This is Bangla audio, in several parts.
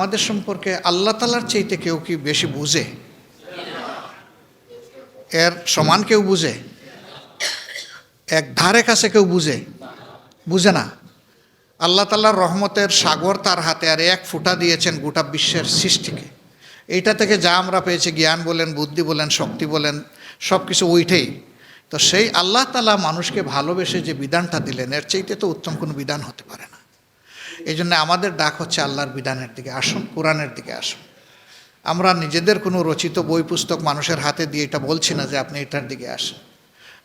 আমাদের সম্পর্কে আল্লাহ তাআলার চাইতে কেউ কি বেশি বুঝে? এর সমান কেউ বুঝে? এক ধারে কাছে কেউ বুঝে না। আল্লাহ তাআলার রহমতের সাগর তার হাতে, আর এক ফুটা দিয়েছেন গোটা বিশ্বের সৃষ্টিকে। এইটা থেকে যা আমরা পেয়েছি, জ্ঞান বলেন, বুদ্ধি বলেন, শক্তি বলেন, সব কিছু ওইটাই। তো সেই আল্লাহ তাআলা মানুষকে ভালোবেসে যে বিধানটা দিলেন, এর চাইতে তো উত্তম কোনো বিধান হতে পারে না। এই জন্য আমাদের ডাক হচ্ছে আল্লাহর বিধানের দিকে আসুন, কোরআনের দিকে আসুন। আমরা নিজেদের কোনো রচিত বই পুস্তক মানুষের হাতে দিয়ে এটা বলছি না যে আপনি এটার দিকে আসুন।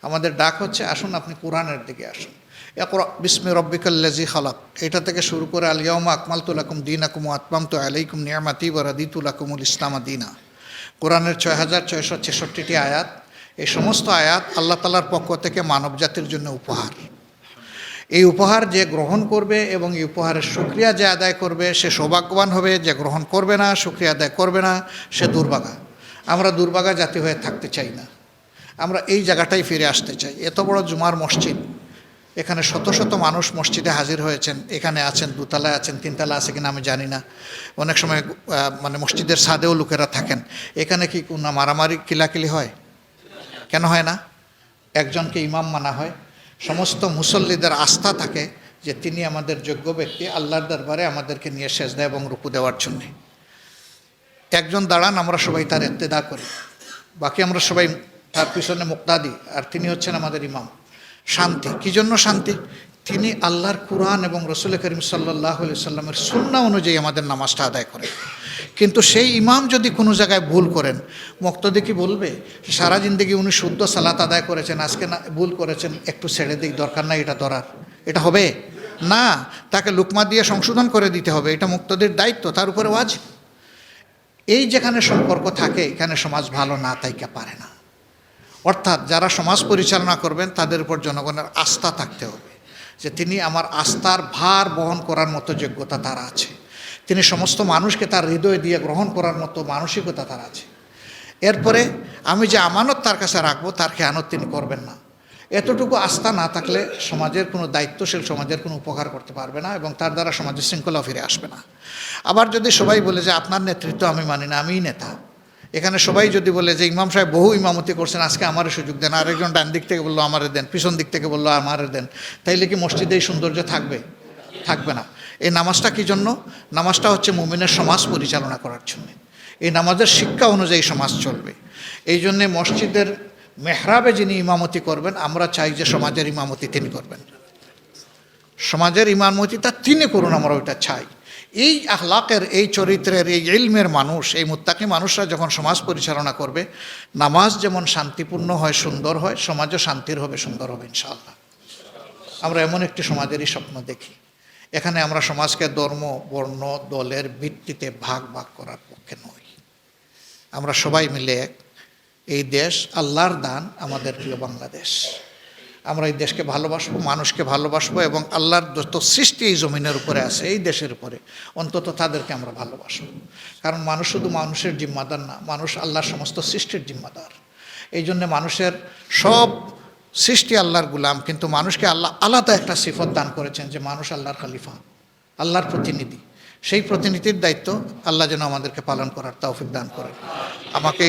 আমাদের ডাক হচ্ছে আসুন আপনি কোরআনের দিকে আসুন। ইকরা বিসমি রব্বিকাল্লাযী খালাক, এটা থেকে শুরু করে আল ইয়াউমা আকমালতু লাকুম দীনাকুম ওয়া আতমামতু আলাইকুম নি'মাতি ওয়া রাদিতু লাকুমুল ইসলামা দীনা। কোরআনের ৬৬৬৬টি আয়াত। এই সমস্ত আয়াত আল্লাহ তাআলার পক্ষ থেকে মানব জাতির জন্য উপহার। এই উপহার যে গ্রহণ করবে এবং এই উপহারের শুকরিয়া যে আদায় করবে সে সৌভাগ্যবান হবে, যে গ্রহণ করবে না, শুকরিয়া আদায় করবে না, সে দুর্ভাগা। আমরা দুর্ভাগা জাতি হয়ে থাকতে চাই না, আমরা এই জায়গাটাই ফিরে আসতে চাই। এত বড় জুমার মসজিদ, এখানে শত শত মানুষ মসজিদে হাজির হয়েছেন, এখানে আছেন, দুতলায় আছেন, তিনতলা আছে কিনা আমি জানি না। অনেক সময় মানে মসজিদের ছাদেও লোকেরা থাকেন। এখানে কি কোনো মারামারি কিলাকিলি হয়? কেন হয় না? একজনকে ইমাম মানা হয়, সমস্ত মুসল্লিদের আস্থা থাকে যে তিনি আমাদের যোগ্য ব্যক্তি, আল্লাহর দরবারে আমাদেরকে নিয়ে সেজদা এবং রুকু দেওয়ার জন্যে। একজন দাঁড়ান, আমরা সবাই তার ইক্তেদা করি, বাকি আমরা সবাই তার পিছনে মুক্তাদি, আর তিনি হচ্ছেন আমাদের ইমাম। শান্তি, কী জন্য শান্তি? তিনি আল্লাহর কুরআন এবং রসুল করিম সাল্লাল্লাহু আলাইহি সাল্লামের সুন্নাহ অনুযায়ী আমাদের নামাজটা আদায় করেন। কিন্তু সেই ইমাম যদি কোনো জায়গায় ভুল করেন, মুক্তাদি কি বলবে সারা জিন্দগি উনি শুদ্ধ সালাত আদায় করেছেন, আজকে না ভুল করেছেন, একটু ছেড়ে দিক, দরকার নাই এটা ধরার? এটা হবে না, তাকে লুকমা দিয়ে সংশোধন করে দিতে হবে। এটা মুক্তাদির দায়িত্ব, তার উপরে ওয়াজিব। এই যেখানে সম্পর্ক থাকে এখানে সমাজ ভালো না তাইকে পারে না। অর্থাৎ যারা সমাজ পরিচালনা করবেন তাদের উপর জনগণের আস্থা থাকতে হবে যে তিনি আমার আস্থার ভার বহন করার মতো যোগ্যতা তার আছে, তিনি সমস্ত মানুষকে তার হৃদয় দিয়ে গ্রহণ করার মতো মানসিকতা তার আছে। এরপরে আমি যে আমানত তার কাছে রাখবো তার খেয়ানত তিনি করবেন না। এতটুকু আস্থা না থাকলে সমাজের কোনো দায়িত্বশীল সমাজের কোনো উপকার করতে পারবে না এবং তার দ্বারা সমাজের শৃঙ্খলা ফিরে আসবে না। আবার যদি সবাই বলে যে আপনার নেতৃত্ব আমি মানি না, আমিই নেতা, এখানে সবাই যদি বলে যে ইমাম সাহেব বহু ইমামতি করছেন, আজকে আমারে সুযোগ দেন, আরেকজন ডান দিক থেকে বললো আমারে দেন, পিছন দিক থেকে বললো আমারে দেন, তাইলে কি মসজিদে এই সৌন্দর্য থাকবে? থাকবে না। এই নামাজটা কী জন্য? নামাজটা হচ্ছে মুমিনের সমাজ পরিচালনা করার জন্য। এই নামাজের শিক্ষা অনুযায়ী সমাজ চলবে। এই জন্যে মসজিদের মেহরাবে যিনি ইমামতি করবেন, আমরা চাই যে সমাজের ইমামতি তিনি করবেন, সমাজের ইমামতিটা তিনি করুন, আমরা ওইটা চাই। এই আখলাকের, এই চরিত্রের, এই ইলমের মানুষ, এই মুত্তাকি মানুষরা যখন সমাজ পরিচালনা করবে, নামাজ যেমন শান্তিপূর্ণ হয়, সুন্দর হয়, সমাজও শান্তির হবে, সুন্দর হবে ইনশাআল্লাহ। আমরা এমন একটি সমাজেরই স্বপ্ন দেখি। এখানে আমরা সমাজকে ধর্ম, বর্ণ, দলের ভিত্তিতে ভাগ করার পক্ষে নই। আমরা সবাই মিলে এক। এই দেশ আল্লাহর দান, আমাদের প্রিয় বাংলাদেশ। আমরা এই দেশকে ভালোবাসবো, মানুষকে ভালোবাসবো এবং আল্লাহর যত সৃষ্টি এই জমিনের উপরে আছে, এই দেশের উপরে, অন্তত তাদেরকে আমরা ভালোবাসবো। কারণ মানুষ শুধু মানুষের জিম্মাদার না, মানুষ আল্লাহর সমস্ত সৃষ্টির জিম্মাদার। এই জন্যে মানুষের সব সৃষ্টি আল্লাহর গুলাম, কিন্তু মানুষকে আল্লাহ আলাদা একটা সিফত দান করেছেন যে মানুষ আল্লাহর খলিফা, আল্লাহর প্রতিনিধি। সেই প্রতিনিধির দায়িত্ব আল্লাহ যেন আমাদেরকে পালন করার তৌফিক দান করেন। আমাকে